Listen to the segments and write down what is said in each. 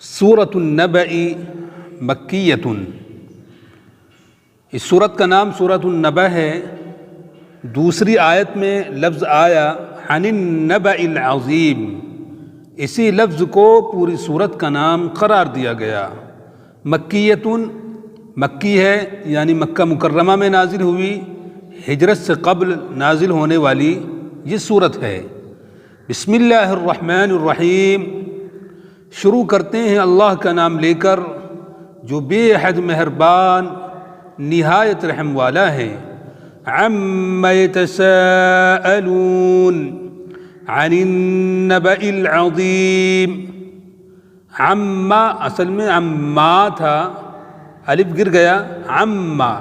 سورۃ النبأ مکیۃ۔ اس سورت کا نام سورۃ النبأ ہے۔ دوسری آیت میں لفظ آیا عن النبأ العظیم، اسی لفظ کو پوری سورت کا نام قرار دیا گیا۔ مکیۃ مکی ہے، یعنی مکہ مکرمہ میں نازل ہوئی، ہجرت سے قبل نازل ہونے والی یہ سورت ہے۔ بسم اللہ الرحمن الرحیم، شروع کرتے ہیں اللہ کا نام لے کر جو بے حد مہربان نہایت رحم والا ہے۔ عما یتساءلون عن النبأ العظیم۔ عما اصل میں عما تھا، الف گر گیا۔ عما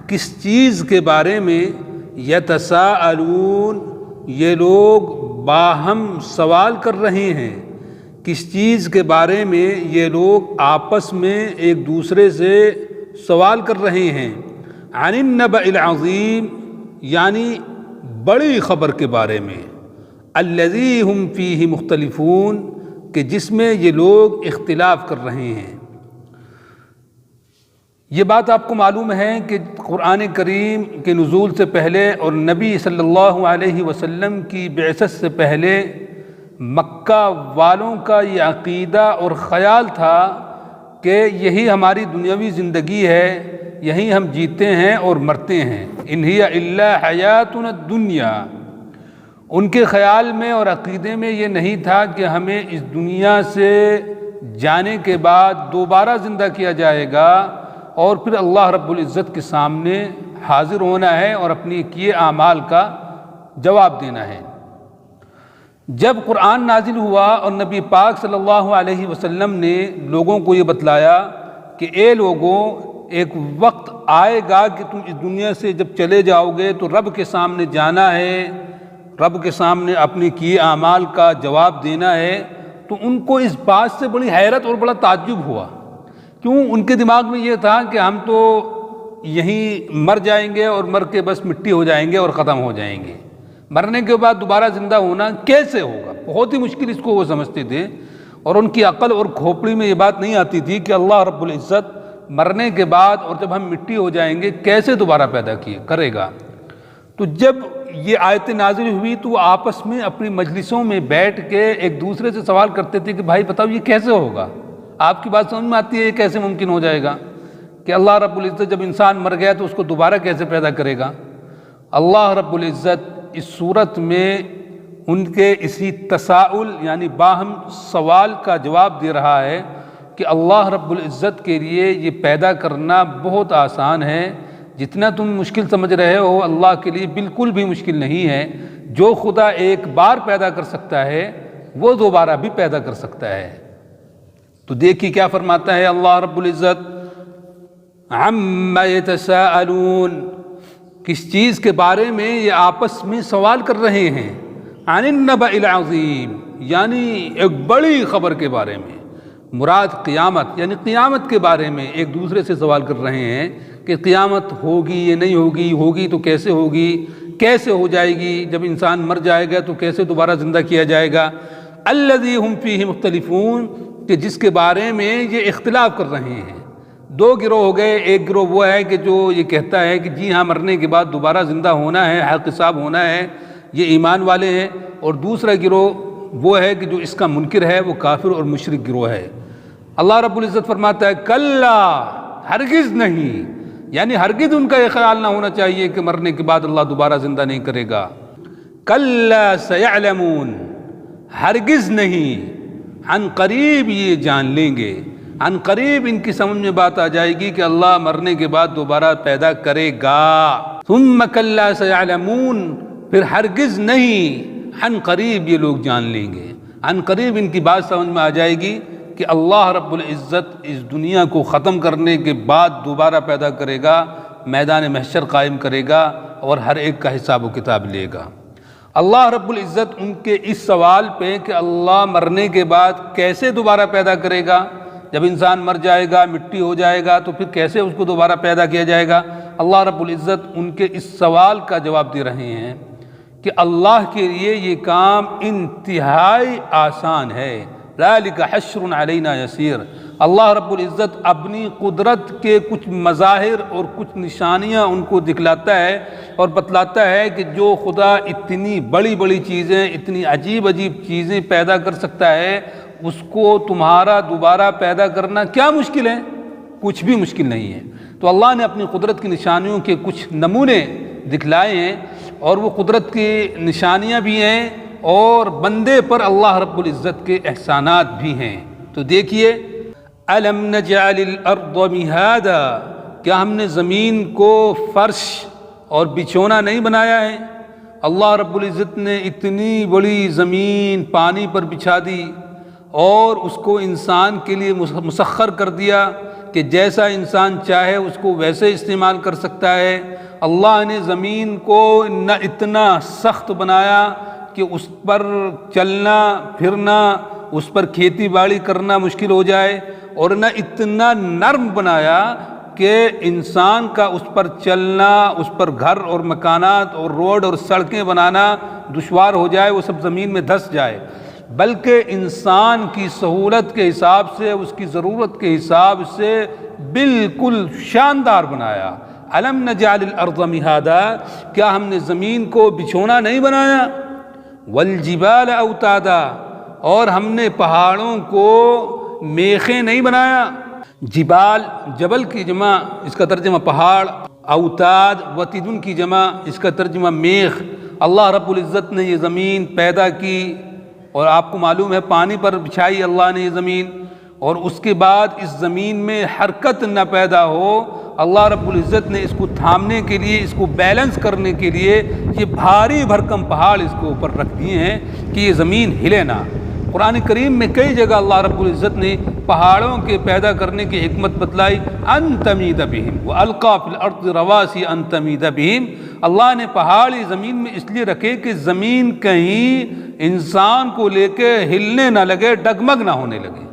کس چیز کے بارے میں، یتساءلون یہ لوگ باہم سوال کر رہے ہیں، کس چیز کے بارے میں یہ لوگ آپس میں ایک دوسرے سے سوال کر رہے ہیں۔ عن النبأ العظیم یعنی بڑی خبر کے بارے میں، الذی ہم فیہ مختلفون کہ جس میں یہ لوگ اختلاف کر رہے ہیں۔ یہ بات آپ کو معلوم ہے کہ قرآن کریم کے نزول سے پہلے اور نبی صلی اللہ علیہ وسلم کی بعثت سے پہلے مکہ والوں کا یہ عقیدہ اور خیال تھا کہ یہی ہماری دنیاوی زندگی ہے، یہی ہم جیتے ہیں اور مرتے ہیں، ان ہی الا حیاتنا الدنیا۔ ان کے خیال میں اور عقیدے میں یہ نہیں تھا کہ ہمیں اس دنیا سے جانے کے بعد دوبارہ زندہ کیا جائے گا اور پھر اللہ رب العزت کے سامنے حاضر ہونا ہے اور اپنی کیے اعمال کا جواب دینا ہے۔ جب قرآن نازل ہوا اور نبی پاک صلی اللہ علیہ وسلم نے لوگوں کو یہ بتلایا کہ اے لوگوں، ایک وقت آئے گا کہ تم اس دنیا سے جب چلے جاؤ گے تو رب کے سامنے جانا ہے، رب کے سامنے اپنے کیے اعمال کا جواب دینا ہے، تو ان کو اس بات سے بڑی حیرت اور بڑا تعجب ہوا۔ کیوں؟ ان کے دماغ میں یہ تھا کہ ہم تو یہیں مر جائیں گے اور مر کے بس مٹی ہو جائیں گے اور ختم ہو جائیں گے، مرنے کے بعد دوبارہ زندہ ہونا کیسے ہوگا؟ بہت ہی مشکل اس کو وہ سمجھتے تھے، اور ان کی عقل اور کھوپڑی میں یہ بات نہیں آتی تھی کہ اللہ رب العزت مرنے کے بعد اور جب ہم مٹی ہو جائیں گے کیسے دوبارہ پیدا کرے گا۔ تو جب یہ آیت نازل ہوئی تو وہ آپس میں اپنی مجلسوں میں بیٹھ کے ایک دوسرے سے سوال کرتے تھے کہ بھائی بتاؤ یہ کیسے ہوگا؟ آپ کی بات سمجھ میں آتی ہے یہ کیسے ممکن ہو جائے گا کہ اللہ رب العزت جب انسان مر گیا تو اس کو دوبارہ کیسے پیدا کرے گا؟ اللہ رب العزت اس صورت میں ان کے اسی تساؤل یعنی باہم سوال کا جواب دے رہا ہے کہ اللہ رب العزت کے لیے یہ پیدا کرنا بہت آسان ہے، جتنا تم مشکل سمجھ رہے ہو اللہ کے لیے بالکل بھی مشکل نہیں ہے۔ جو خدا ایک بار پیدا کر سکتا ہے وہ دوبارہ بھی پیدا کر سکتا ہے۔ تو دیکھیے کیا فرماتا ہے اللہ رب العزت، عما یتساءلون کس چیز کے بارے میں یہ آپس میں سوال کر رہے ہیں، عن النبأ العظیم یعنی ایک بڑی خبر کے بارے میں، مراد قیامت یعنی قیامت کے بارے میں ایک دوسرے سے سوال کر رہے ہیں کہ قیامت ہوگی یا نہیں ہوگی، ہوگی تو کیسے ہوگی، کیسے ہو جائے گی، جب انسان مر جائے گا تو کیسے دوبارہ زندہ کیا جائے گا۔ الذی ہم فیہ مختلفون کہ جس کے بارے میں یہ اختلاف کر رہے ہیں۔ دو گروہ ہو گئے، ایک گروہ وہ ہے کہ جو یہ کہتا ہے کہ جی ہاں مرنے کے بعد دوبارہ زندہ ہونا ہے، حق حساب ہونا ہے، یہ ایمان والے ہیں، اور دوسرا گروہ وہ ہے کہ جو اس کا منکر ہے، وہ کافر اور مشرک گروہ ہے۔ اللہ رب العزت فرماتا ہے کلا ہرگز نہیں، یعنی ہرگز ان کا یہ خیال نہ ہونا چاہیے کہ مرنے کے بعد اللہ دوبارہ زندہ نہیں کرے گا۔ کلا سیعلمون ہرگز نہیں، عن قریب یہ جان لیں گے، عن قریب ان کی سمجھ میں بات آ جائے گی کہ اللہ مرنے کے بعد دوبارہ پیدا کرے گا۔ ثم کلا سیعلمون پھر ہرگز نہیں، عن قریب یہ لوگ جان لیں گے، عن قریب ان کی بات سمجھ میں آ جائے گی کہ اللہ رب العزت اس دنیا کو ختم کرنے کے بعد دوبارہ پیدا کرے گا، میدان محشر قائم کرے گا اور ہر ایک کا حساب و کتاب لے گا۔ اللہ رب العزت ان کے اس سوال پہ کہ اللہ مرنے کے بعد کیسے دوبارہ پیدا کرے گا، جب انسان مر جائے گا مٹی ہو جائے گا تو پھر کیسے اس کو دوبارہ پیدا کیا جائے گا، اللہ رب العزت ان کے اس سوال کا جواب دے رہے ہیں کہ اللہ کے لیے یہ کام انتہائی آسان ہے، ذالک حشر علینا یسیر۔ اللہ رب العزت اپنی قدرت کے کچھ مظاہر اور کچھ نشانیاں ان کو دکھلاتا ہے اور بتلاتا ہے کہ جو خدا اتنی بڑی بڑی چیزیں، اتنی عجیب عجیب چیزیں پیدا کر سکتا ہے، اس کو تمہارا دوبارہ پیدا کرنا کیا مشکل ہے؟ کچھ بھی مشکل نہیں ہے۔ تو اللہ نے اپنی قدرت کی نشانیوں کے کچھ نمونے دکھلائے ہیں، اور وہ قدرت کی نشانیاں بھی ہیں اور بندے پر اللہ رب العزت کے احسانات بھی ہیں۔ تو دیکھیے، أَلَمْ نَجْعَلِ الْأَرْضَ مِهَادًا، کیا ہم نے زمین کو فرش اور بچھونا نہیں بنایا ہے؟ اللہ رب العزت نے اتنی بڑی زمین پانی پر بچھا دی اور اس کو انسان کے لیے مسخر کر دیا کہ جیسا انسان چاہے اس کو ویسے استعمال کر سکتا ہے۔ اللہ نے زمین کو نہ اتنا سخت بنایا کہ اس پر چلنا پھرنا، اس پر کھیتی باڑی کرنا مشکل ہو جائے، اور نہ اتنا نرم بنایا کہ انسان کا اس پر چلنا، اس پر گھر اور مکانات اور روڈ اور سڑکیں بنانا دشوار ہو جائے، وہ سب زمین میں دھس جائے، بلکہ انسان کی سہولت کے حساب سے، اس کی ضرورت کے حساب سے بالکل شاندار بنایا۔ أَلَمْ نَجْعَلِ الْأَرْضَ مِهَادًا، کیا ہم نے زمین کو بچھونا نہیں بنایا؟ وَالْجِبَالَ أَوْتَادًا، اور ہم نے پہاڑوں کو میخیں نہیں بنایا۔ جبال جبل کی جمع، اس کا ترجمہ پہاڑ، اوتاد وتیدن کی جمع، اس کا ترجمہ میخ۔ اللہ رب العزت نے یہ زمین پیدا کی، اور آپ کو معلوم ہے پانی پر بچھائی اللہ نے یہ زمین، اور اس کے بعد اس زمین میں حرکت نہ پیدا ہو، اللہ رب العزت نے اس کو تھامنے کے لیے، اس کو بیلنس کرنے کے لیے یہ بھاری بھرکم پہاڑ اس کو اوپر رکھ دیے ہیں کہ یہ زمین ہلے نہ۔ قرآن کریم میں کئی جگہ اللہ رب العزت نے پہاڑوں کے پیدا کرنے کی حکمت بتلائی۔ ان تمید بہم والقی فی الارض رواسی ان تمید بہم، اللہ نے پہاڑی زمین میں اس لیے رکھے کہ زمین کہیں انسان کو لے کے ہلنے نہ لگے، ڈگمگ نہ ہونے لگے۔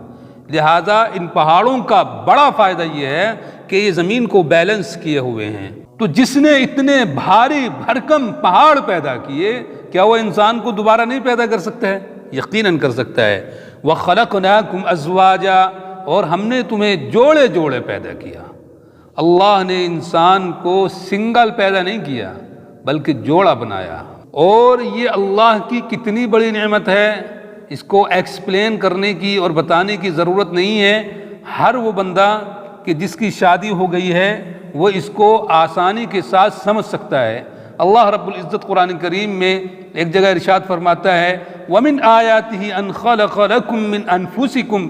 لہذا ان پہاڑوں کا بڑا فائدہ یہ ہے کہ یہ زمین کو بیلنس کیے ہوئے ہیں۔ تو جس نے اتنے بھاری بھرکم پہاڑ پیدا کیے، کیا وہ انسان کو دوبارہ نہیں پیدا کر سکتا ہے؟ یقیناً کر سکتا ہے۔ وَخَلَقْنَاكُمْ أَزْوَاجًا، اور ہم نے تمہیں جوڑے جوڑے پیدا کیا۔ اللہ نے انسان کو سنگل پیدا نہیں کیا بلکہ جوڑا بنایا، اور یہ اللہ کی کتنی بڑی نعمت ہے، اس کو ایکسپلین کرنے کی اور بتانے کی ضرورت نہیں ہے۔ ہر وہ بندہ کہ جس کی شادی ہو گئی ہے وہ اس کو آسانی کے ساتھ سمجھ سکتا ہے۔ اللہ رب العزت قرآن کریم میں ایک جگہ ارشاد فرماتا ہے وَمِنْ آيَاتِهِ أَنْ خَلَقَ لَكُم مِّنْ أَنفُسِكُمْ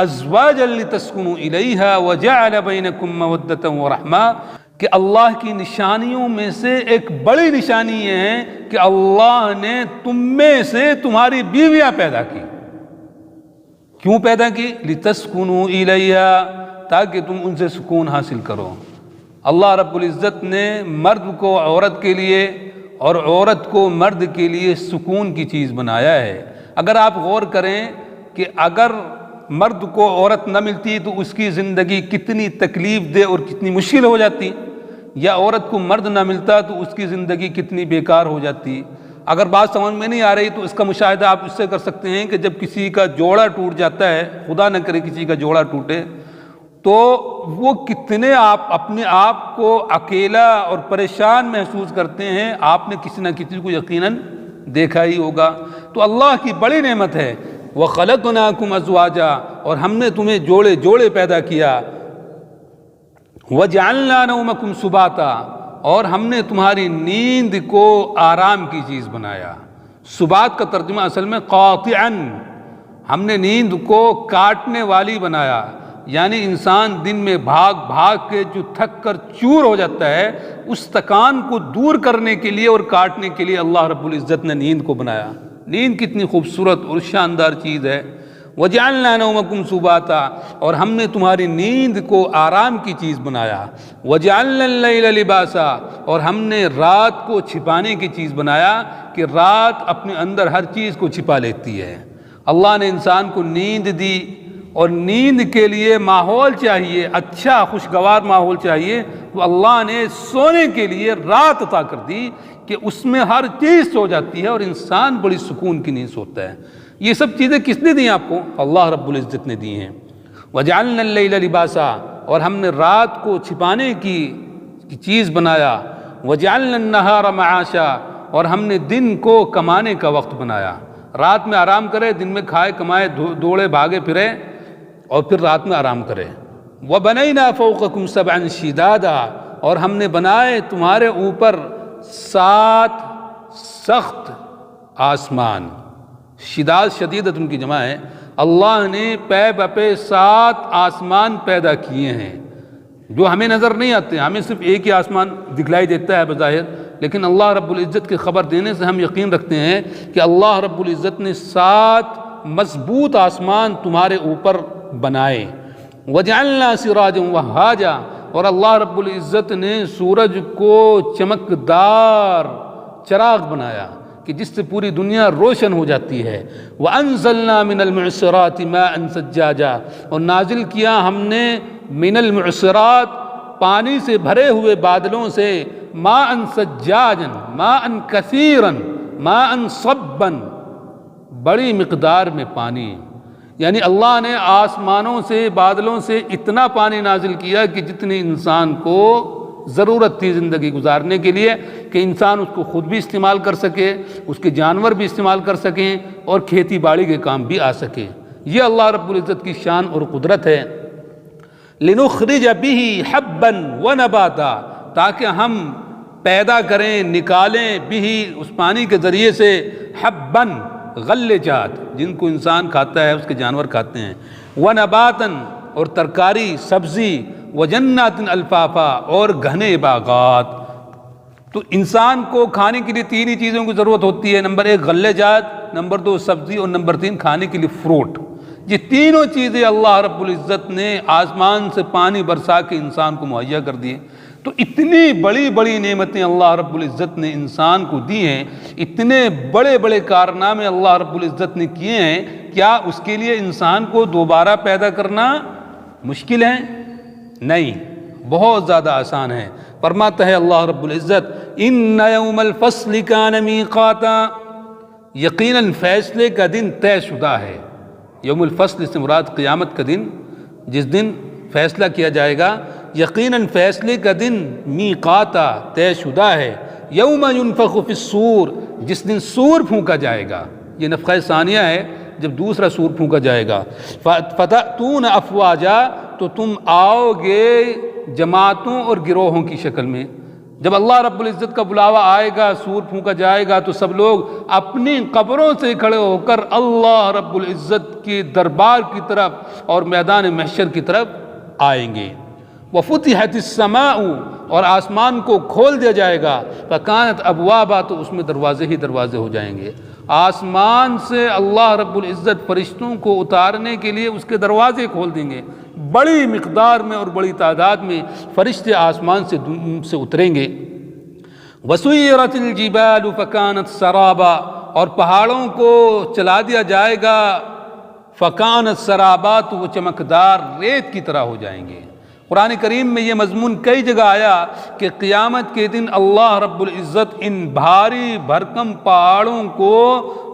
أَزْوَاجًا لِتَسْكُنُوا إِلَيْهَا وَجَعَلَ بَيْنَكُم مَّوَدَّةً وَرَحْمَةً، کہ اللہ کی نشانیوں میں سے ایک بڑی نشانی یہ ہے کہ اللہ نے تم میں سے تمہاری بیویاں پیدا کی۔ کیوں پیدا کی؟ لِتَسْكُنُوا إِلَيْهَا، تاکہ تم ان سے سکون حاصل کرو۔ اللہ رب العزت نے مرد کو عورت کے لیے اور عورت کو مرد کے لیے سکون کی چیز بنایا ہے۔ اگر آپ غور کریں کہ اگر مرد کو عورت نہ ملتی تو اس کی زندگی کتنی تکلیف دہ اور کتنی مشکل ہو جاتی، یا عورت کو مرد نہ ملتا تو اس کی زندگی کتنی بیکار ہو جاتی۔ اگر بات سمجھ میں نہیں آ رہی تو اس کا مشاہدہ آپ اس سے کر سکتے ہیں کہ جب کسی کا جوڑا ٹوٹ جاتا ہے، خدا نہ کرے کسی کا جوڑا ٹوٹے، تو وہ کتنے اپنے آپ کو اکیلا اور پریشان محسوس کرتے ہیں۔ آپ نے کسی نہ کسی کو یقیناً دیکھا ہی ہوگا۔ تو اللہ کی بڑی نعمت ہے وَخَلَقْنَاكُمْ أَزْوَاجًا، اور ہم نے تمہیں جوڑے جوڑے پیدا کیا۔ وَجَعَلْنَا نَوْمَكُمْ سُبَاتًا، اور ہم نے تمہاری نیند کو آرام کی چیز بنایا۔ سبات کا ترجمہ اصل میں قاطعاً، ہم نے نیند کو کاٹنے والی بنایا، یعنی انسان دن میں بھاگ بھاگ کے جو تھک کر چور ہو جاتا ہے، اس تکان کو دور کرنے کے لیے اور کاٹنے کے لیے اللہ رب العزت نے نیند کو بنایا۔ نیند کتنی خوبصورت اور شاندار چیز ہے۔ وَجَعَلْنَا نَوْمَكُمْ سُبَاتًا، اور ہم نے تمہاری نیند کو آرام کی چیز بنایا۔ وَجَعَلْنَا اللَّيْلَ لِبَاسًا، اور ہم نے رات کو چھپانے کی چیز بنایا کہ رات اپنے اندر ہر چیز کو چھپا لیتی ہے۔ اللہ نے انسان کو نیند دی، اور نیند کے لیے ماحول چاہیے، اچھا خوشگوار ماحول چاہیے، تو اللہ نے سونے کے لیے رات عطا کر دی کہ اس میں ہر چیز سو جاتی ہے اور انسان بڑی سکون کی نیند سوتا ہے۔ یہ سب چیزیں کس نے دی آپ کو؟ اللہ رب العزت نے دی ہیں۔ وَجَعَلْنَا اللَّيْلَ لِبَاسًا، اور ہم نے رات کو چھپانے کی چیز بنایا۔ وَجَعَلْنَا النَّهَارَ مَعَاشًا، اور ہم نے دن کو کمانے کا وقت بنایا۔ رات میں آرام کرے، دن میں کھائے کمائے دوڑے بھاگے پھرے، اور پھر رات میں آرام کرے۔ وَبَنَيْنَا فَوْقَكُمْ سَبْعًا شِدَادًا، اور ہم نے بنائے تمہارے اوپر 7 سخت آسمان۔ شداد شدیدت ان کی جمع ہے۔ اللہ نے پے بپے 7 آسمان پیدا کیے ہیں جو ہمیں نظر نہیں آتے، ہمیں صرف ایک ہی آسمان دکھلائی دیتا ہے بظاہر، لیکن اللہ رب العزت کی خبر دینے سے ہم یقین رکھتے ہیں کہ اللہ رب العزت نے 7 مضبوط آسمان تمہارے اوپر بنائے۔ وَجَعَلْنَا سِرَاجًا وَهَّاجًا، اور اللہ رب العزت نے سورج کو چمکدار چراغ بنایا کہ جس سے پوری دنیا روشن ہو جاتی ہے۔ وَأَنزَلْنَا مِنَ الْمُعْصِرَاتِ مَاءً ثَجَّاجًا، اور نازل کیا ہم نے من المعصرات، پانی سے بھرے ہوئے بادلوں سے، ماءً ثجاجا، ماءً کثیرا، ماءً صبا، بڑی مقدار میں پانی۔ یعنی اللہ نے آسمانوں سے بادلوں سے اتنا پانی نازل کیا کہ جتنی انسان کو ضرورت تھی زندگی گزارنے کے لیے، کہ انسان اس کو خود بھی استعمال کر سکے، اس کے جانور بھی استعمال کر سکیں، اور کھیتی باڑی کے کام بھی آ سکے۔ یہ اللہ رب العزت کی شان اور قدرت ہے۔ لِنُخْرِجَ بِهِ حَبًّا وَنَبَاتًا، تاکہ ہم پیدا کریں، نکالیں بِهِ، اس پانی کے ذریعے سے، حَبًّا، غلے جات جن کو انسان کھاتا ہے، اس کے جانور کھاتے ہیں، وَنَبَاتًا، اور ترکاری سبزی، وَجَنَّاتٍ الفافا، اور گھنے باغات۔ تو انسان کو کھانے کے لیے 3 ہی چیزوں کی ضرورت ہوتی ہے، نمبر 1 غلے جات، نمبر 2 سبزی، اور نمبر 3 کھانے کے لیے فروٹ۔ یہ تینوں چیزیں اللہ رب العزت نے آسمان سے پانی برسا کے انسان کو مہیا کر دیے۔ تو اتنی بڑی بڑی نعمتیں اللہ رب العزت نے انسان کو دی ہیں، اتنے بڑے بڑے کارنامے اللہ رب العزت نے کیے ہیں، کیا اس کے لیے انسان کو دوبارہ پیدا کرنا مشکل ہے؟ نہیں، بہت زیادہ آسان ہے۔ فرماتا ہے اللہ رب العزت، ان یوم الفصل کان میقاتا، یقیناً فیصلے کا دن طے شدہ ہے۔ یوم الفصل سے مراد قیامت کا دن، جس دن فیصلہ کیا جائے گا، یقیناً فیصلے کا دن میقاتا، طے شدہ ہے۔ یوم ینفخ فی الصور، جس دن سور پھونکا جائے گا، یہ نفخہ ثانیہ ہے، جب دوسرا سور پھونکا جائے گا۔ فتأتون افواجا، تو تم آؤ گے جماعتوں اور گروہوں کی شکل میں۔ جب اللہ رب العزت کا بلاوا آئے گا، سور پھونکا جائے گا، تو سب لوگ اپنی قبروں سے کھڑے ہو کر اللہ رب العزت کے دربار کی طرف اور میدان محشر کی طرف آئیں گے۔ وَفُتِحَتِ السَّمَاءُ، اور آسمان کو کھول دیا جائے گا، فَكَانَتْ أَبْوَابًا، تو اس میں دروازے ہی دروازے ہو جائیں گے۔ آسمان سے اللہ رب العزت فرشتوں کو اتارنے کے لیے اس کے دروازے کھول دیں گے، بڑی مقدار میں اور بڑی تعداد میں فرشتے آسمان سے اتریں گے۔ وَسُيِّرَتِ الْجِبَالُ فَكَانَتْ سَرَابًا، اور پہاڑوں کو چلا دیا جائے گا، فَكَانَتْ سَرَابًا، تو وہ چمکدار ریت کی طرح ہو جائیں گے۔ قرآن کریم میں یہ مضمون کئی جگہ آیا کہ قیامت کے دن اللہ رب العزت ان بھاری بھرکم پہاڑوں کو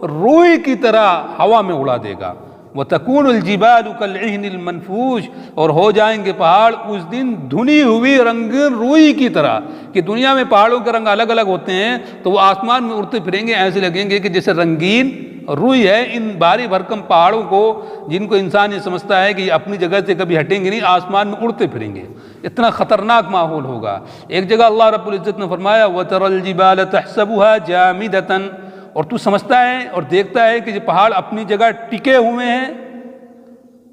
روئی کی طرح ہوا میں اڑا دے گا۔ وَتَكُونُ الْجِبَالُ كَالْعِهْنِ الْمَنْفُوشِ، اور ہو جائیں گے پہاڑ اس دن دھنی ہوئی رنگین روئی کی طرح، کہ دنیا میں پہاڑوں کے رنگ الگ الگ ہوتے ہیں، تو وہ آسمان میں اڑتے پھریں گے، ایسے لگیں گے کہ جیسے رنگین روئی ہے۔ ان بھاری بھرکم پہاڑوں کو، جن کو انسان یہ سمجھتا ہے کہ یہ اپنی جگہ سے کبھی ہٹیں گے نہیں، آسمان میں اڑتے پھریں گے، اتنا خطرناک ماحول ہوگا۔ ایک جگہ اللہ رب العزت نے فرمایا وَتَرَى الْجِبَالَ تَحْسَبُهَا جَامِدَةً، اور تو سمجھتا ہے اور دیکھتا ہے کہ یہ پہاڑ اپنی جگہ ٹکے ہوئے ہیں،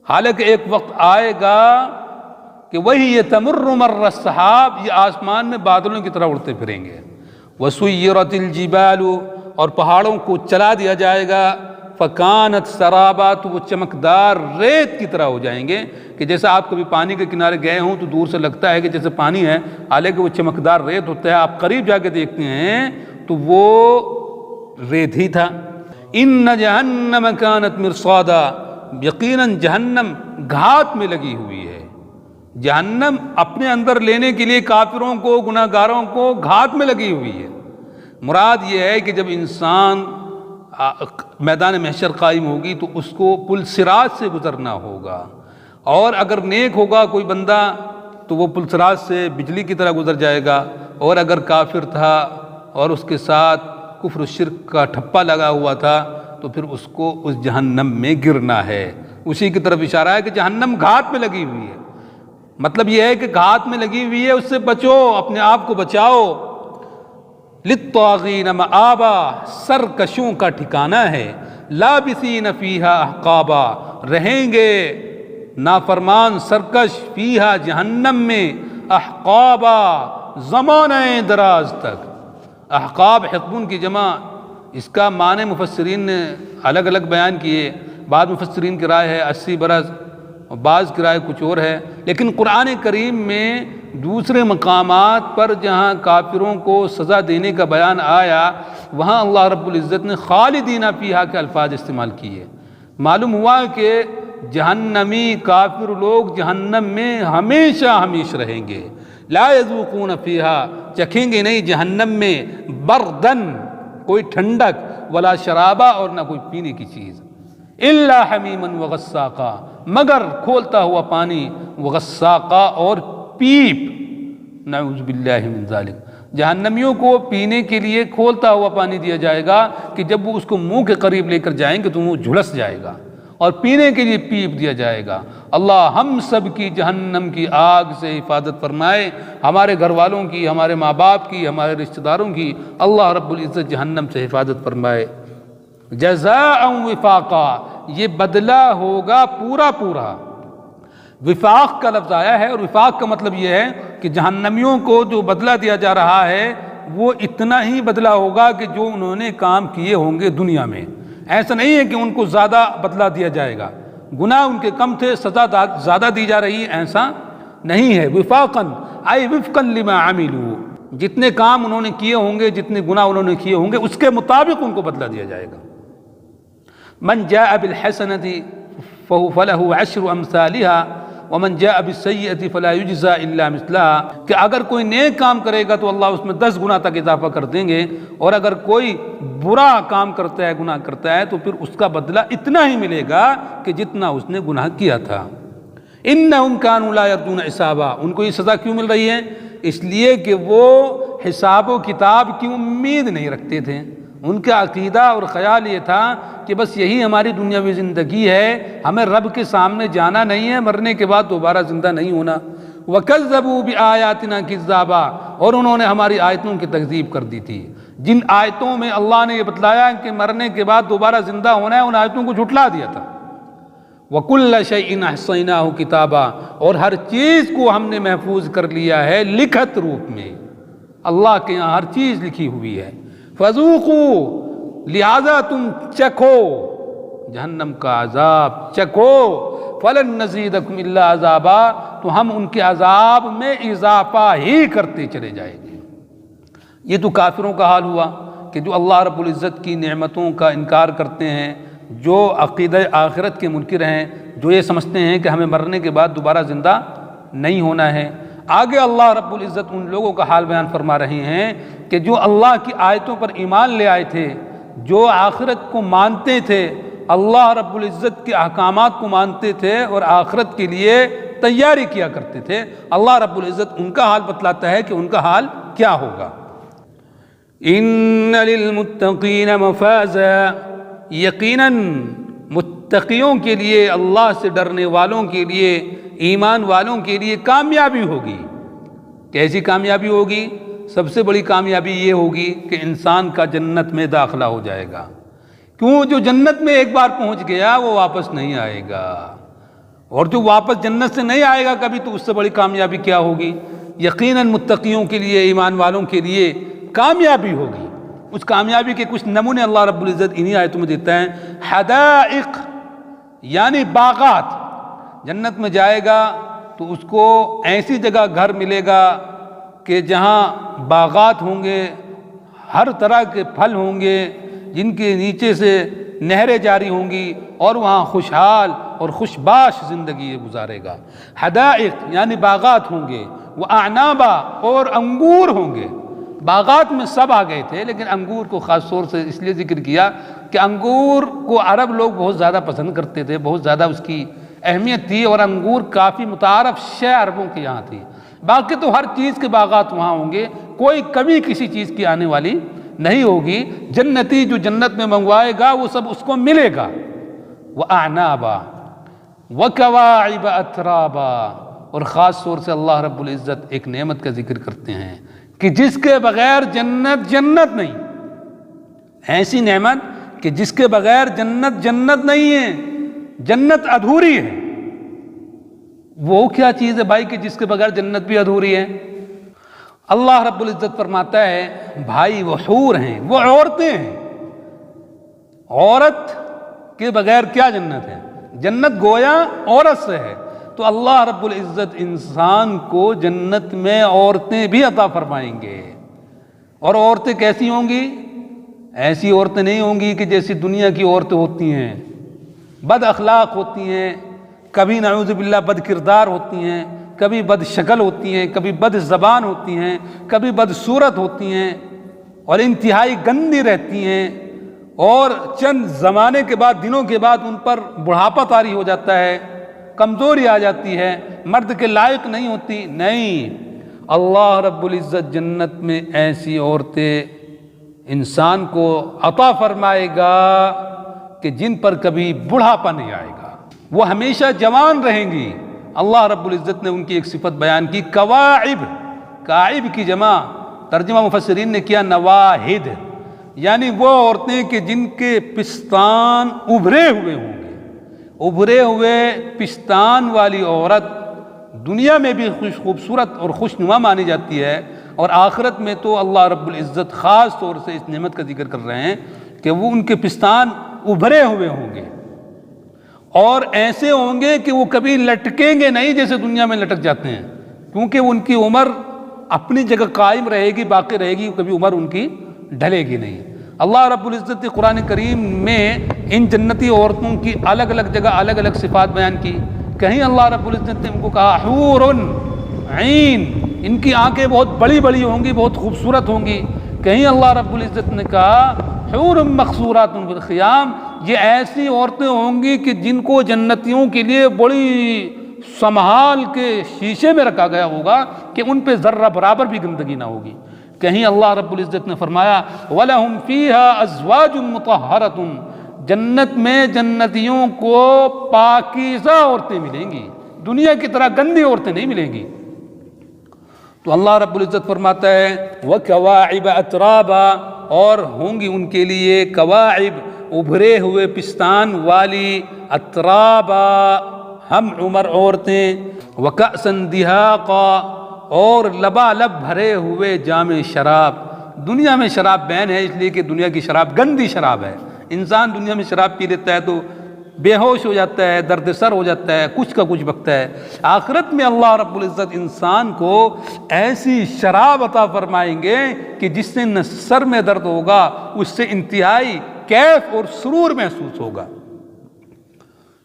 حالانکہ ایک وقت آئے گا کہ وہی یہ تمر مر السحاب، یہ آسمان میں بادلوں کی طرح اڑتے پھریں گے۔ وَسُيِّرَتِ الْجِبَالُ، اور پہاڑوں کو چلا دیا جائے گا، فَكَانَتْ سَرَابًا، تو وہ چمکدار ریت کی طرح ہو جائیں گے، کہ جیسا آپ کبھی پانی کے کنارے گئے ہوں تو دور سے لگتا ہے کہ جیسے پانی ہے، حالانکہ وہ چمکدار ریت ہوتا ہے، آپ قریب جا کے دیکھتے ہیں تو وہ ریت ہی تھا۔ إِنَّ جَهَنَّمَ كَانَتْ مِرْصَادًا، یقیناً جہنم گھات میں لگی ہوئی ہے۔ جہنم اپنے اندر لینے کے لیے کافروں کو، گناہگاروں کو گھات میں لگی ہوئی ہے۔ مراد یہ ہے کہ جب انسان میدان محشر قائم ہوگی تو اس کو پل صراط سے گزرنا ہوگا، اور اگر نیک ہوگا کوئی بندہ تو وہ پل صراط سے بجلی کی طرح گزر جائے گا، اور اگر کافر تھا اور اس کے ساتھ کفر و شرک کا ٹھپا لگا ہوا تھا تو پھر اس کو اس جہنم میں گرنا ہے۔ اسی کی طرف اشارہ ہے کہ جہنم گھات میں لگی ہوئی ہے، مطلب یہ ہے کہ گھات میں لگی ہوئی ہے، اس سے بچو، اپنے آپ کو بچاؤ۔ للطاغین مآبا، سرکشوں کا ٹھکانہ ہے، لابثین فیہا احقابا، رہیں گے نافرمان سرکش فیہا جہنم میں، احقابا زمانہ دراز تک۔ احقاب حقبون کی جمع، اس کا معنی مفسرین نے الگ الگ بیان کیے، بعض مفسرین کی رائے ہے 80 برس، اور بعض کی رائے کچھ اور ہے، لیکن قرآن کریم میں دوسرے مقامات پر جہاں کافروں کو سزا دینے کا بیان آیا وہاں اللہ رب العزت نے خالدین فیہا کے الفاظ استعمال کیے۔ معلوم ہوا کہ جہنمی کافر لوگ جہنم میں ہمیشہ ہمیشہ رہیں گے، لا یذوقون فیہا، چکھیں گے نہیں جہنم میں، بردن کوئی ٹھنڈک، ولا شرابا اور نہ کوئی پینے کی چیز، الا حمیما وغساقا، مگر کھولتا ہوا پانی، وغساقا اور پیپ، نعوذ باللہ من ذالک۔ جہنمیوں کو پینے کے لیے کھولتا ہوا پانی دیا جائے گا کہ جب وہ اس کو منہ کے قریب لے کر جائیں گے تو وہ جھلس جائے گا، اور پینے کے لیے پیپ دیا جائے گا۔ اللہ ہم سب کی جہنم کی آگ سے حفاظت فرمائے، ہمارے گھر والوں کی، ہمارے ماں باپ کی، ہمارے رشتہ داروں کی اللہ رب العزت جہنم سے حفاظت فرمائے۔ جزاء وفاقا، یہ بدلہ ہوگا پورا پورا۔ وفاق کا لفظ آیا ہے، اور وفاق کا مطلب یہ ہے کہ جہنمیوں کو جو بدلہ دیا جا رہا ہے وہ اتنا ہی بدلہ ہوگا کہ جو انہوں نے کام کیے ہوں گے دنیا میں۔ ایسا نہیں ہے کہ ان کو زیادہ بدلہ دیا جائے گا، گناہ ان کے کم تھے، سزا زیادہ دی جا رہی ہے، ایسا نہیں ہے۔ وفاقاً ای وفقاً لما عملوا، جتنے کام انہوں نے کیے ہوں گے، جتنے گناہ انہوں نے کیے ہوں گے اس کے مطابق ان کو بدلہ دیا جائے گا۔ من جاء بالحسنة فله عشر امثالها ومن جاء بالسیئة فلا یجزى الا مثلها، کہ اگر کوئی نیک کام کرے گا تو اللہ اس میں 10 گنا تک اضافہ کر دیں گے، اور اگر کوئی برا کام کرتا ہے، گناہ کرتا ہے تو پھر اس کا بدلہ اتنا ہی ملے گا کہ جتنا اس نے گناہ کیا تھا۔ انہم کانوا لا یرجون حسابا، ان کو یہ سزا کیوں مل رہی ہے؟ اس لیے کہ وہ حساب و کتاب کی امید نہیں رکھتے تھے۔ ان کا عقیدہ اور خیال یہ تھا کہ بس یہی ہماری دنیاوی زندگی ہے، ہمیں رب کے سامنے جانا نہیں ہے، مرنے کے بعد دوبارہ زندہ نہیں ہونا۔ وَكَذَّبُوا بِآيَاتِنَا كِذَّابًا، اور انہوں نے ہماری آیتوں کی تکذیب کر دی تھی۔ جن آیتوں میں اللہ نے یہ بتلایا کہ مرنے کے بعد دوبارہ زندہ ہونا ہے، ان آیتوں کو جھٹلا دیا تھا۔ وَكُلَّ شَيْءٍ أَحْصَيْنَاهُ كِتَابًا، اور ہر چیز کو ہم نے محفوظ کر لیا ہے لکھت روپ میں، اللہ کے یہاں ہر چیز لکھی ہوئی ہے۔ فَذُوقُوا، لہذا تم چکھو جہنم کا عذاب، چکھو، فَلَن نَّزِيدَكُمْ إِلَّا عَذَابًا، تو ہم ان کے عذاب میں اضافہ ہی کرتے چلے جائیں گے۔ یہ تو کافروں کا حال ہوا کہ جو اللہ رب العزت کی نعمتوں کا انکار کرتے ہیں، جو عقیدہ آخرت کے منکر ہیں، جو یہ سمجھتے ہیں کہ ہمیں مرنے کے بعد دوبارہ زندہ نہیں ہونا ہے۔ آگے اللہ رب العزت ان لوگوں کا حال بیان فرما رہے ہیں کہ جو اللہ کی آیتوں پر ایمان لے آئے تھے، جو آخرت کو مانتے تھے، اللہ رب العزت کے احکامات کو مانتے تھے اور آخرت کے لیے تیاری کیا کرتے تھے، اللہ رب العزت ان کا حال بتلاتا ہے کہ ان کا حال کیا ہوگا۔ ان للمتقین مفازا، یقیناً متقیوں کے لیے، اللہ سے ڈرنے والوں کے لیے، ایمان والوں کے لیے کامیابی ہوگی۔ کیسی کامیابی ہوگی؟ سب سے بڑی کامیابی یہ ہوگی کہ انسان کا جنت میں داخلہ ہو جائے گا۔ کیوں؟ جو جنت میں ایک بار پہنچ گیا وہ واپس نہیں آئے گا، اور جو واپس جنت سے نہیں آئے گا کبھی، تو اس سے بڑی کامیابی کیا ہوگی؟ یقیناً متقیوں کے لیے، ایمان والوں کے لیے کامیابی ہوگی۔ اس کامیابی کے کچھ نمونے اللہ رب العزت انہی آیتوں میں دیتا ہے۔ حدائق یعنی باغات، جنت میں جائے گا تو اس کو ایسی جگہ گھر ملے گا کہ جہاں باغات ہوں گے، ہر طرح کے پھل ہوں گے، جن کے نیچے سے نہریں جاری ہوں گی، اور وہاں خوشحال اور خوشباش زندگی گزارے گا۔ حدائق یعنی باغات ہوں گے، وَأَعْنَابًا، اور انگور ہوں گے، باغات میں سب آ گئے تھے، لیکن انگور کو خاص طور سے اس لیے ذکر کیا کہ انگور کو عرب لوگ بہت زیادہ پسند کرتے تھے، بہت زیادہ اس کی اہمیت تھی، اور انگور کافی متعارف شے عربوں کے یہاں تھی۔ باقی تو ہر چیز کے باغات وہاں ہوں گے، کوئی کمی کسی چیز کی آنے والی نہیں ہوگی۔ جنتی جو جنت میں منگوائے گا وہ سب اس کو ملے گا۔ وَأَعْنَابًا وَكَوَاعِبَ أَتْرَابًا، اور خاص طور سے اللہ رب العزت ایک نعمت کا ذکر کرتے ہیں کہ جس کے بغیر جنت جنت نہیں، ایسی نعمت کہ جس کے بغیر جنت جنت نہیں ہے، جنت ادھوری ہے۔ وہ کیا چیز ہے بھائی کہ جس کے بغیر جنت بھی ادھوری ہے؟ اللہ رب العزت فرماتا ہے بھائی وہ حور ہیں، وہ عورتیں ہیں۔ عورت کے بغیر کیا جنت ہے؟ جنت گویا عورت سے ہے، تو اللہ رب العزت انسان کو جنت میں عورتیں بھی عطا فرمائیں گے۔ اور عورتیں کیسی ہوں گی؟ ایسی عورتیں نہیں ہوں گی کہ جیسی دنیا کی عورتیں ہوتی ہیں، بد اخلاق ہوتی ہیں، کبھی نعوذ باللہ بد کردار ہوتی ہیں، کبھی بد شکل ہوتی ہیں، کبھی بد زبان ہوتی ہیں، کبھی بد صورت ہوتی ہیں، اور انتہائی گندی رہتی ہیں، اور چند زمانے کے بعد، دنوں کے بعد ان پر بڑھاپا طاری ہو جاتا ہے، کمزوری آ جاتی ہے، مرد کے لائق نہیں ہوتی۔ نہیں، اللہ رب العزت جنت میں ایسی عورتیں انسان کو عطا فرمائے گا کہ جن پر کبھی بڑھاپا نہیں آئے گا، وہ ہمیشہ جوان رہیں گی۔ اللہ رب العزت نے ان کی ایک صفت بیان کی، کواعب، کاعب کی جمع ترجمہ مفسرین نے کیا نواہد، یعنی وہ عورتیں کہ جن کے پستان ابھرے ہوئے ہوں گے۔ ابھرے ہوئے پستان والی عورت دنیا میں بھی خوبصورت اور خوشنما مانی جاتی ہے، اور آخرت میں تو اللہ رب العزت خاص طور سے اس نعمت کا ذکر کر رہے ہیں کہ وہ ان کے پستان ابھرے ہوئے ہوں گے، اور ایسے ہوں گے کہ وہ کبھی لٹکیں گے نہیں جیسے دنیا میں لٹک جاتے ہیں، کیونکہ ان کی عمر اپنی جگہ قائم رہے گی، باقی رہے گی، کبھی عمر ان کی ڈھلے گی نہیں۔ اللہ رب العزت نے قرآن کریم میں ان جنتی عورتوں کی الگ الگ جگہ الگ الگ صفات بیان کی۔ کہیں اللہ رب العزت نے ان کو کہا حور عین، ان کی آنکھیں بہت بڑی بڑی ہوں گی، بہت خوبصورت ہوں گی۔ کہیں اللہ رب العزت نے کہا حور مقصورات فی الخیام، یہ ایسی عورتیں ہوں گی کہ جن کو جنتیوں کے لیے بڑی سنبھال کے شیشے میں رکھا گیا ہوگا کہ ان پہ ذرہ برابر بھی گندگی نہ ہوگی۔ کہیں اللہ رب العزت نے فرمایا وَلَهُمْ فِيهَا أَزْوَاجٌ مُطَهَّرَةٌ، جنت میں جنتیوں کو پاکیزہ عورتیں ملیں گی، دنیا کی طرح گندی عورتیں نہیں ملیں گی۔ تو اللہ رب العزت فرماتا ہے وَكَوَاعِبَ أَتْرَابًا، اور ہوں گی ان کے لیے کواعب، ابھرے ہوئے پستان والی، اترابا، ہم عمر عورتیں، وَكَأْسًا دِهَاقًا، اور لبالب بھرے ہوئے جام شراب۔ دنیا میں شراب بین ہے اس لیے کہ دنیا کی شراب گندی شراب ہے، انسان دنیا میں شراب پی لیتا ہے تو بے ہوش ہو جاتا ہے، درد سر ہو جاتا ہے، کچھ کا کچھ بکتا ہے۔ آخرت میں اللہ رب العزت انسان کو ایسی شراب عطا فرمائیں گے کہ جس سے نہ سر میں درد ہوگا، اس سے انتہائی کیف اور سرور محسوس ہوگا۔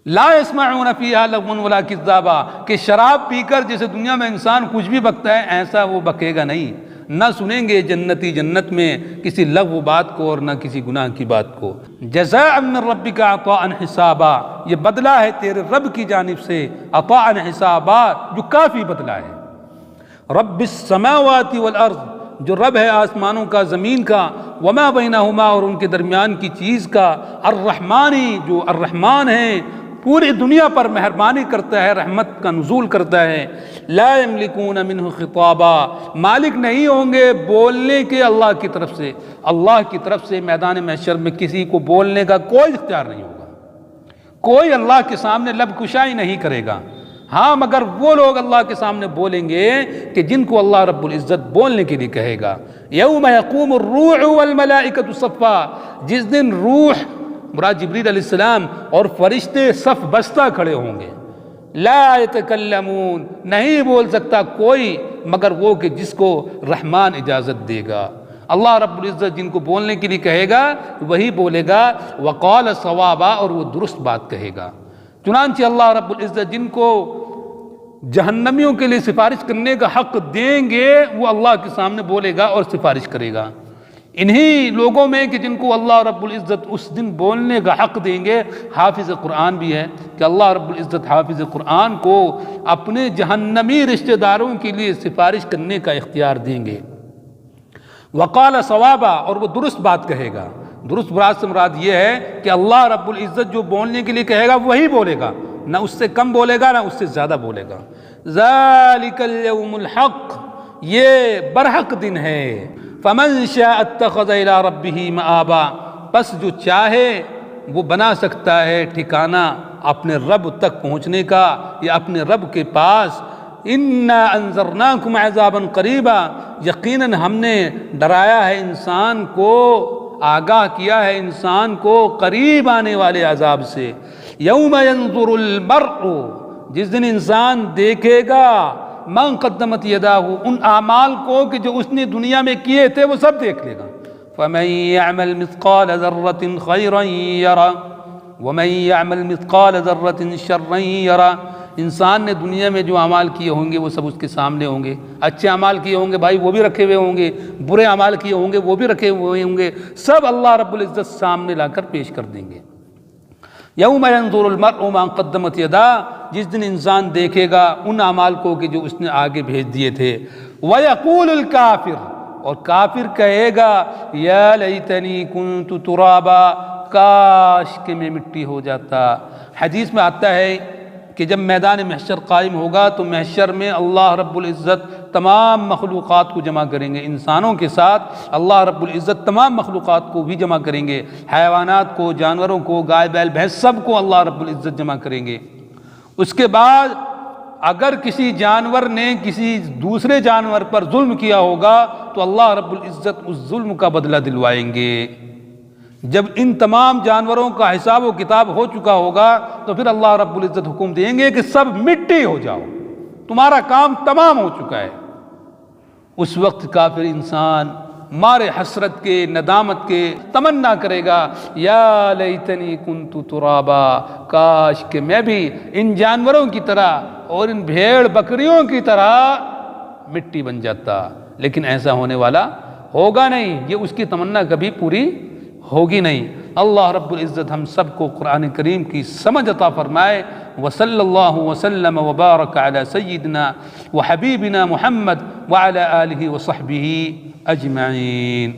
لا يسمعون فيها لغوا ولا كذابا، کہ شراب پی کر جیسے دنیا میں انسان کچھ بھی بکتا ہے ایسا وہ بکے گا نہیں، نہ سنیں گے جنتی جنت میں کسی لغو بات کو اور نہ کسی گناہ کی بات کو۔ جزاء من ربک عطاء حسابا، یہ بدلہ ہے تیرے رب کی جانب سے، عطاء حسابا، جو کافی بدلہ ہے۔ رب السماوات والارض، جو رب ہے آسمانوں کا زمین کا، وما بینہما، اور ان کے درمیان کی چیز کا، الرحمانی، جو الرحمن ہے، پوری دنیا پر مہربانی کرتا ہے، رحمت کا نزول کرتا ہے۔ لا یملکون منہ خطابا، مالک نہیں ہوں گے بولنے کے اللہ کی طرف سے، اللہ کی طرف سے میدان محشر میں کسی کو بولنے کا کوئی اختیار نہیں ہوگا، کوئی اللہ کے سامنے لب کشائی نہیں کرے گا۔ ہاں مگر وہ لوگ اللہ کے سامنے بولیں گے کہ جن کو اللہ رب العزت بولنے کے لیے کہے گا۔ یوم یقوم الروح والملائکۃ صفا، جس دن روح مراد جبریل علیہ السلام اور فرشتے صف بستہ کھڑے ہوں گے۔ لا یتکلمون، نہیں بول سکتا کوئی مگر وہ کہ جس کو رحمان اجازت دے گا۔ اللہ رب العزت جن کو بولنے کے لیے کہے گا وہی بولے گا، وقال صوابا، اور وہ درست بات کہے گا۔ چنانچہ اللہ رب العزت جن کو جہنمیوں کے لیے سفارش کرنے کا حق دیں گے وہ اللہ کے سامنے بولے گا اور سفارش کرے گا۔ انہی لوگوں میں کہ جن کو اللہ رب العزت اس دن بولنے کا حق دیں گے حافظ قرآن بھی ہے، کہ اللہ رب العزت حافظ قرآن کو اپنے جہنمی رشتہ داروں کے لیے سفارش کرنے کا اختیار دیں گے۔ وقال صوابا، اور وہ درست بات کہے گا۔ درست مراد سے مراد یہ ہے کہ اللہ رب العزت جو بولنے کے لیے کہے گا وہی بولے گا، نہ اس سے کم بولے گا نہ اس سے زیادہ بولے گا۔ ذالک الیوم الحق، یہ برحق دن ہے۔ فمن شاء اتخذ الی ربہ مآبا، پس جو چاہے وہ بنا سکتا ہے ٹھکانہ اپنے رب تک پہنچنے کا یا اپنے رب کے پاس۔ انا انذرناکم عذابا قریبا، یقیناً ہم نے ڈرایا ہے انسان کو، آگاہ کیا ہے انسان کو قریب آنے والے عذاب سے۔ یوم ینظر المرء، جس دن انسان دیکھے گا من قدمت یداہ، ان اعمال کو کہ جو اس نے دنیا میں کیے تھے وہ سب دیکھ لے گا۔ فمن یعمل مثقال ذرۃ خیرا یرہ ومن یعمل مثقال ذرۃ شرا یرہ، انسان نے دنیا میں جو اعمال کیے ہوں گے وہ سب اس کے سامنے ہوں گے۔ اچھے اعمال کیے ہوں گے بھائی وہ بھی رکھے ہوئے ہوں گے، برے اعمال کیے ہوں گے وہ بھی رکھے ہوئے ہوں گے، سب اللہ رب العزت سامنے لا کر پیش کر دیں گے۔ یوم ینظر المرء ما قدمت یداہ، جس دن انسان دیکھے گا ان اعمال کو کہ جو اس نے آگے بھیج دیے تھے۔ ویقول الکافر، اور کافر کہے گا یا لیتنی کنت ترابا، کاش کہ میں مٹی ہو جاتا۔ حدیث میں آتا ہے کہ جب میدان محشر قائم ہوگا تو محشر میں اللہ رب العزت تمام مخلوقات کو جمع کریں گے، انسانوں کے ساتھ اللہ رب العزت تمام مخلوقات کو بھی جمع کریں گے، حیوانات کو، جانوروں کو، گائے بیل بھینس سب کو اللہ رب العزت جمع کریں گے۔ اس کے بعد اگر کسی جانور نے کسی دوسرے جانور پر ظلم کیا ہوگا تو اللہ رب العزت اس ظلم کا بدلہ دلوائیں گے۔ جب ان تمام جانوروں کا حساب و کتاب ہو چکا ہوگا تو پھر اللہ رب العزت حکم دیں گے کہ سب مٹی ہو جاؤ، تمہارا کام تمام ہو چکا ہے۔ اس وقت کافر انسان مارے حسرت کے، ندامت کے تمنا کرے گا یا لیتنی کنت ترابا، کاش کہ میں بھی ان جانوروں کی طرح اور ان بھیڑ بکریوں کی طرح مٹی بن جاتا۔ لیکن ایسا ہونے والا ہوگا نہیں، یہ اس کی تمنا کبھی پوری ہوگی نہیں۔ اللہ رب العزت ہم سب کو قرآن کریم کی سمجھ عطا فرمائے۔ وصلی اللہ وسلم وبارک علی سیدنا وحبیبنا محمد وعلی آلہ وصحبہ اجمعین۔